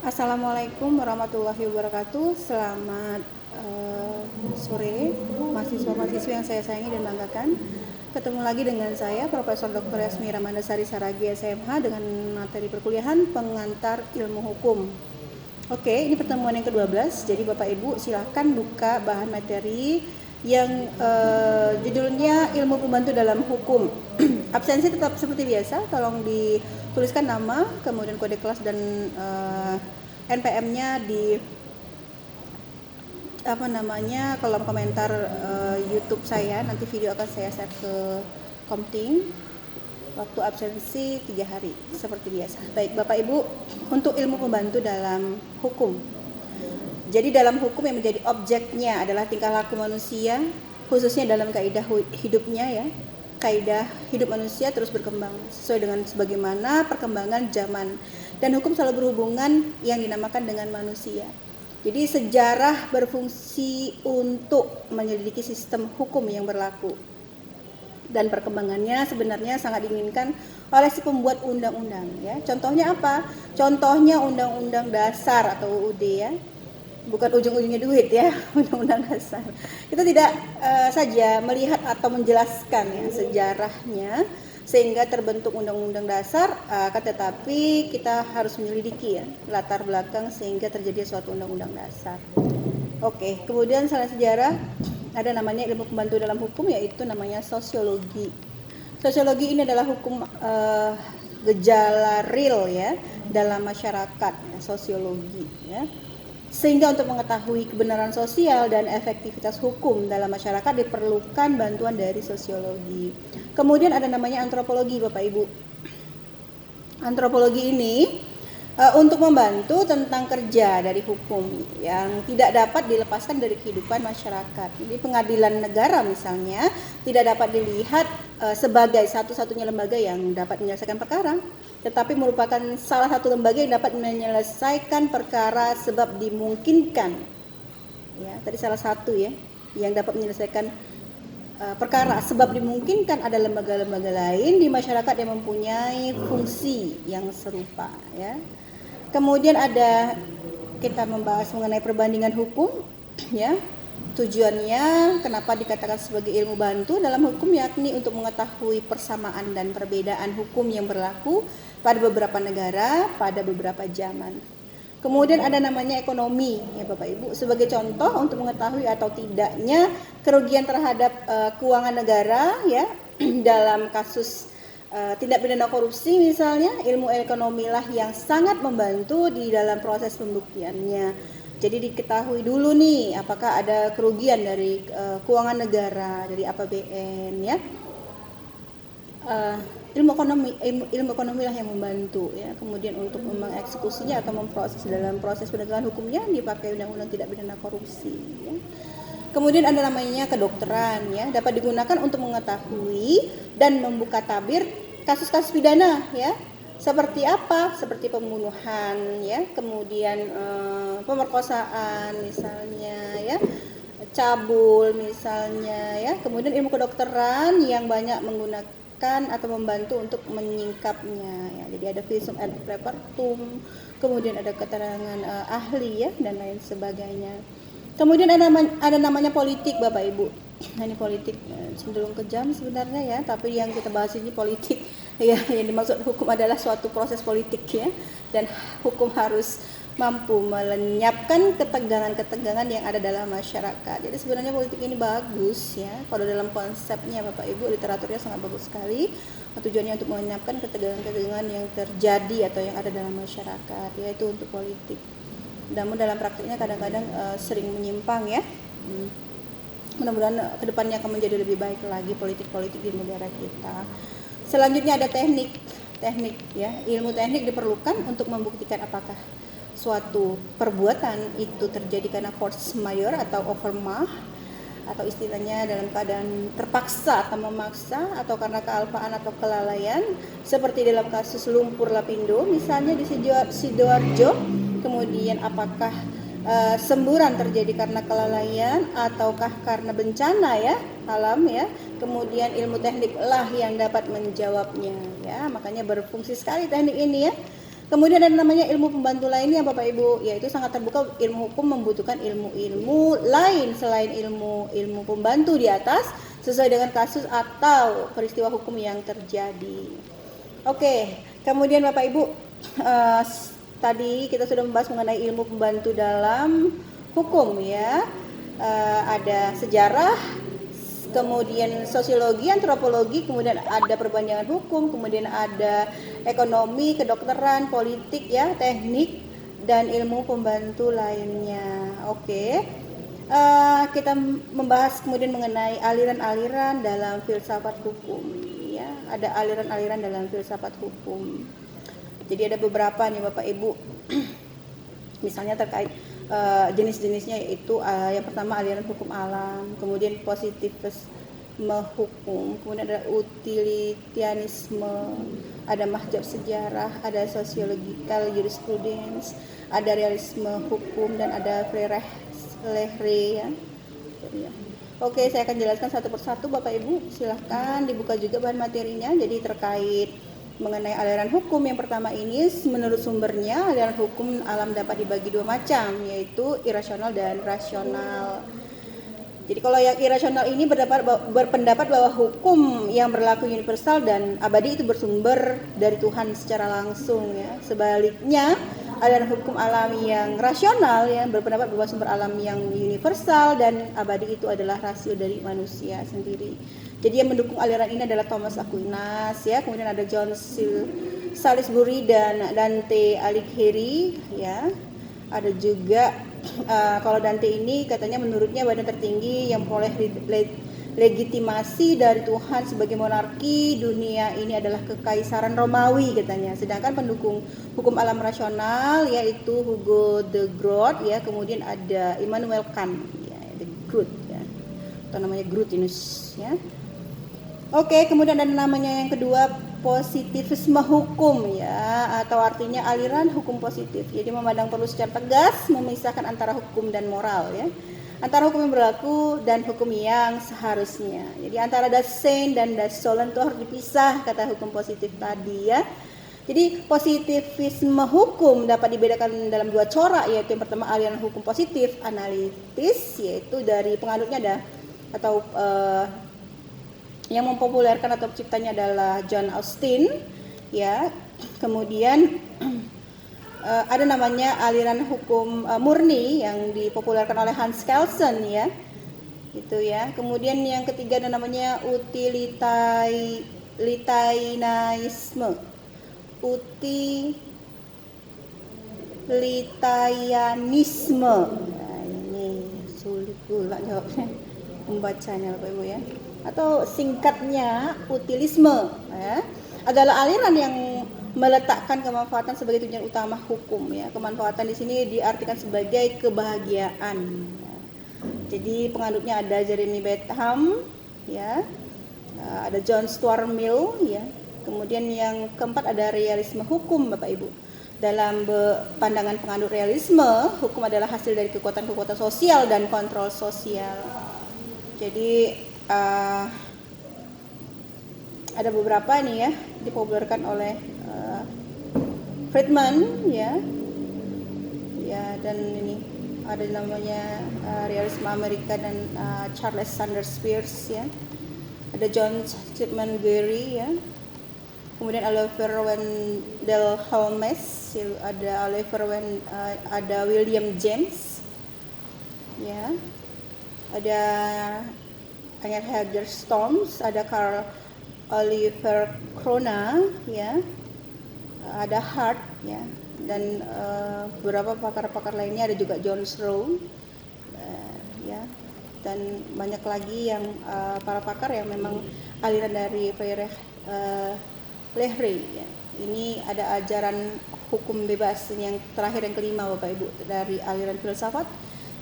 Assalamualaikum warahmatullahi wabarakatuh. Selamat sore mahasiswa-mahasiswi yang saya sayangi dan banggakan. Ketemu lagi dengan saya Profesor Dr. Yasmi Ramandasari Saragi SMH dengan materi perkuliahan pengantar ilmu hukum. Oke, ini pertemuan yang ke-12. Jadi Bapak Ibu silahkan buka bahan materi yang judulnya ilmu pembantu dalam hukum. Absensi tetap seperti biasa, tolong dituliskan nama, kemudian kode kelas dan NPM-nya di kolom komentar YouTube saya. Nanti video akan saya share ke Komting. Waktu absensi 3 hari seperti biasa. Baik Bapak Ibu, untuk ilmu pembantu dalam hukum. Jadi dalam hukum yang menjadi objeknya adalah tingkah laku manusia, khususnya dalam kaidah hidupnya ya. Kaidah hidup manusia terus berkembang sesuai dengan sebagaimana perkembangan zaman, dan hukum selalu berhubungan yang dinamakan dengan manusia. Jadi sejarah berfungsi untuk menyelidiki sistem hukum yang berlaku, dan perkembangannya sebenarnya sangat diinginkan oleh si pembuat undang-undang ya. Contohnya apa? Contohnya Undang-Undang Dasar atau UUD ya. Bukan ujung-ujungnya duit ya, Undang-Undang Dasar. Kita tidak saja melihat atau menjelaskan ya sejarahnya sehingga terbentuk Undang-Undang Dasar, tetapi kita harus menyelidiki ya latar belakang sehingga terjadi suatu Undang-Undang Dasar. Oke, kemudian selain sejarah ada namanya ilmu pembantu dalam hukum, yaitu namanya sosiologi. Sosiologi ini adalah hukum gejala real ya dalam masyarakat, ya, sosiologi ya. Sehingga untuk mengetahui kebenaran sosial dan efektivitas hukum dalam masyarakat diperlukan bantuan dari sosiologi. Kemudian ada namanya antropologi Bapak Ibu. Antropologi ini untuk membantu tentang kerja dari hukum yang tidak dapat dilepaskan dari kehidupan masyarakat. Jadi pengadilan negara misalnya tidak dapat dilihat sebagai satu-satunya lembaga yang dapat menyelesaikan perkara, tetapi merupakan salah satu lembaga yang dapat menyelesaikan perkara sebab dimungkinkan. Ya, tadi salah satu ya yang dapat menyelesaikan perkara sebab dimungkinkan ada lembaga-lembaga lain di masyarakat yang mempunyai fungsi yang serupa ya. Kemudian kita membahas mengenai perbandingan hukum ya. Tujuannya kenapa dikatakan sebagai ilmu bantu dalam hukum, yakni untuk mengetahui persamaan dan perbedaan hukum yang berlaku pada beberapa negara pada beberapa zaman. Kemudian ada namanya ekonomi ya Bapak Ibu, sebagai contoh untuk mengetahui atau tidaknya kerugian terhadap keuangan negara ya dalam kasus tindak pidana korupsi misalnya. Ilmu ekonomi lah yang sangat membantu di dalam proses pembuktiannya. Jadi diketahui dulu nih apakah ada kerugian dari keuangan negara, dari APBN ya. Ilmu ekonomi lah yang membantu ya. Kemudian untuk mengeksekusinya atau memproses dalam proses penegakan hukumnya dipakai undang-undang tidak pidana korupsi ya. Kemudian ada namanya kedokteran ya, dapat digunakan untuk mengetahui dan membuka tabir kasus-kasus pidana ya. Seperti apa? Seperti pembunuhan ya, kemudian pemerkosaan misalnya ya, cabul misalnya ya. Kemudian ilmu kedokteran yang banyak menggunakan atau membantu untuk menyingkapnya ya. Jadi ada visum et repertum, kemudian ada keterangan ahli ya dan lain sebagainya. Kemudian ada namanya politik Bapak Ibu. Nah, ini politik cenderung kejam sebenarnya ya, tapi yang kita bahas ini politik ya, yang dimaksud hukum adalah suatu proses politik ya, dan hukum harus mampu melenyapkan ketegangan-ketegangan yang ada dalam masyarakat. Jadi sebenarnya politik ini bagus ya, kalau dalam konsepnya Bapak Ibu, literaturnya sangat bagus sekali. Tujuannya untuk melenyapkan ketegangan-ketegangan yang terjadi atau yang ada dalam masyarakat, yaitu untuk politik. Namun dalam praktiknya kadang-kadang sering menyimpang ya. Mudah-mudahan kedepannya akan menjadi lebih baik lagi politik-politik di negara kita. Selanjutnya ada teknik ya. Ilmu teknik diperlukan untuk membuktikan apakah suatu perbuatan itu terjadi karena force majeure atau overmah, atau istilahnya dalam keadaan terpaksa atau memaksa, atau karena kealpaan atau kelalaian, seperti dalam kasus lumpur Lapindo misalnya di Sidoarjo. Kemudian apakah semburan terjadi karena kelalaian ataukah karena bencana ya alam ya. Kemudian ilmu teknik lah yang dapat menjawabnya ya. Makanya berfungsi sekali teknik ini ya. Kemudian ada namanya ilmu pembantu lainnya Bapak Ibu, yaitu sangat terbuka. Ilmu hukum membutuhkan ilmu-ilmu lain selain ilmu pembantu di atas sesuai dengan kasus atau peristiwa hukum yang terjadi. Oke, kemudian Bapak Ibu, tadi kita sudah membahas mengenai ilmu pembantu dalam hukum ya. Ada sejarah, kemudian sosiologi, antropologi, kemudian ada perpanjangan hukum, kemudian ada ekonomi, kedokteran, politik ya, teknik, dan ilmu pembantu lainnya. Oke. Kita membahas kemudian mengenai aliran-aliran dalam filsafat hukum ya. Ada aliran-aliran dalam filsafat hukum. Jadi ada beberapa nih Bapak Ibu. Misalnya terkait jenis-jenisnya, yaitu yang pertama aliran hukum alam, kemudian positivisme hukum, kemudian ada utilitarianisme, ada mahjab sejarah, ada sociological jurisprudence, ada realisme hukum, dan ada Freire ya. Oke, saya akan jelaskan satu persatu Bapak Ibu. Silahkan dibuka juga bahan materinya. Jadi terkait mengenai aliran hukum yang pertama ini, menurut sumbernya aliran hukum alam dapat dibagi dua macam, yaitu irasional dan rasional. Jadi kalau yang irasional ini berpendapat bahwa hukum yang berlaku universal dan abadi itu bersumber dari Tuhan secara langsung ya. Sebaliknya aliran hukum alam yang rasional yang berpendapat bahwa sumber alam yang universal dan abadi itu adalah hasil dari manusia sendiri. Jadi yang mendukung aliran ini adalah Thomas Aquinas ya, kemudian ada John Salisbury dan Dante Alighieri ya. Ada juga kalau Dante ini katanya menurutnya badan tertinggi yang memperoleh legitimasi dari Tuhan sebagai monarki dunia ini adalah kekaisaran Romawi katanya. Sedangkan pendukung hukum alam rasional yaitu Hugo de Groot ya, kemudian ada Immanuel Kant ya, de Groot ya. Atau namanya Grootinus ya. Oke, kemudian ada namanya yang kedua positivisme hukum ya, atau artinya aliran hukum positif. Jadi memandang perlu secara tegas memisahkan antara hukum dan moral ya. Antara hukum yang berlaku dan hukum yang seharusnya. Jadi antara das Sein dan das Sollen itu harus dipisah, kata hukum positif tadi ya. Jadi positivisme hukum dapat dibedakan dalam dua corak, yaitu yang pertama aliran hukum positif analitis, yaitu dari penganutnya ada atau yang mempopulerkan atau penciptanya adalah John Austin ya. Kemudian ada namanya aliran hukum murni yang dipopulerkan oleh Hans Kelsen ya, itu ya. Kemudian yang ketiga ada namanya utilitarianisme. Nah, ini sulit pula jawabnya, membacanya Bapak Ibu ya. Atau singkatnya utilisme ya, adalah aliran yang meletakkan kemanfaatan sebagai tujuan utama hukum ya. Kemanfaatan di sini diartikan sebagai kebahagiaan ya. Jadi penganutnya ada Jeremy Bentham ya, ada John Stuart Mill ya. Kemudian yang keempat ada realisme hukum Bapak Ibu. Dalam pandangan penganut realisme, hukum adalah hasil dari kekuatan-kekuatan sosial dan kontrol sosial. Jadi ada beberapa nih ya, dipopulerkan oleh Friedman ya, dan ini ada namanya realisme Amerika dan Charles Sanders Peirce ya, ada John Stedman Gary ya, kemudian Oliver Wendell Holmes, ada ada William James ya, ada Heather Storms, ada Carl Oliver Krona ya, ada Hart ya, dan beberapa pakar-pakar lainnya, ada juga John Strow ya, dan banyak lagi yang para pakar yang memang aliran dari Freire ya. Ini ada ajaran hukum bebas, ini yang terakhir yang kelima Bapak Ibu dari aliran filsafat.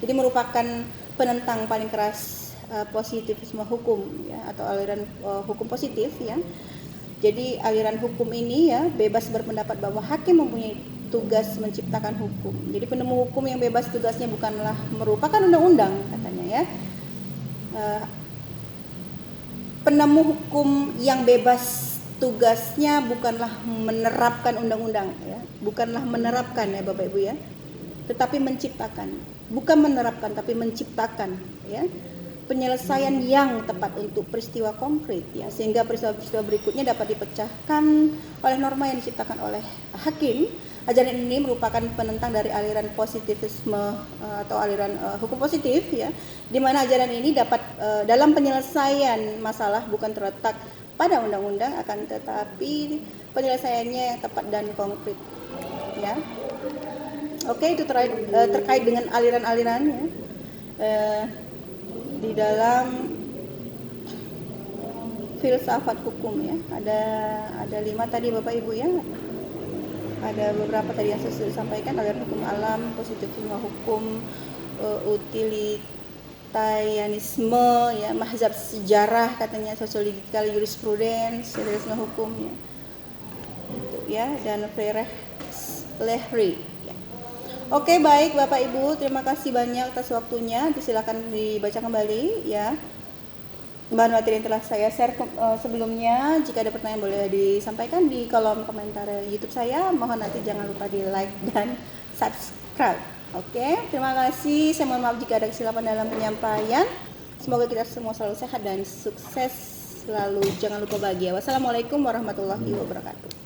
Jadi merupakan penentang paling keras positivisme hukum ya, atau aliran hukum positif ya. Jadi aliran hukum ini ya bebas berpendapat bahwa hakim mempunyai tugas menciptakan hukum. Jadi penemu hukum yang bebas tugasnya bukanlah merupakan undang-undang katanya ya. Penemu hukum yang bebas tugasnya bukanlah menerapkan undang-undang ya, bukanlah menerapkan ya Bapak Ibu ya, tetapi menciptakan, bukan menerapkan tapi menciptakan ya penyelesaian yang tepat untuk peristiwa konkret ya, sehingga peristiwa-peristiwa berikutnya dapat dipecahkan oleh norma yang diciptakan oleh hakim. Ajaran ini merupakan penentang dari aliran positivisme atau aliran hukum positif ya, di mana ajaran ini dapat dalam penyelesaian masalah bukan terletak pada undang-undang, akan tetapi penyelesaiannya yang tepat dan konkret ya. Oke, itu terkait dengan aliran-alirannya di dalam filsafat hukum ya. Ada 5 tadi Bapak Ibu ya. Ada beberapa tadi yang saya sudah sampaikan, aliran hukum alam, positivisme hukum, utilitarianisme ya, mazhab sejarah katanya, sosiologikal jurisprudence, realisme hukum ya. Itu ya, dan Friedrich Lehry ya. Oke, baik Bapak Ibu, terima kasih banyak atas waktunya. Silakan dibaca kembali ya bahan materi yang telah saya share sebelumnya. Jika ada pertanyaan boleh disampaikan di kolom komentar YouTube saya. Mohon nanti jangan lupa di like dan subscribe. Oke, terima kasih. Saya mohon maaf jika ada kesilapan dalam penyampaian. Semoga kita semua selalu sehat dan sukses selalu. Jangan lupa bahagia. Wassalamualaikum warahmatullahi wabarakatuh.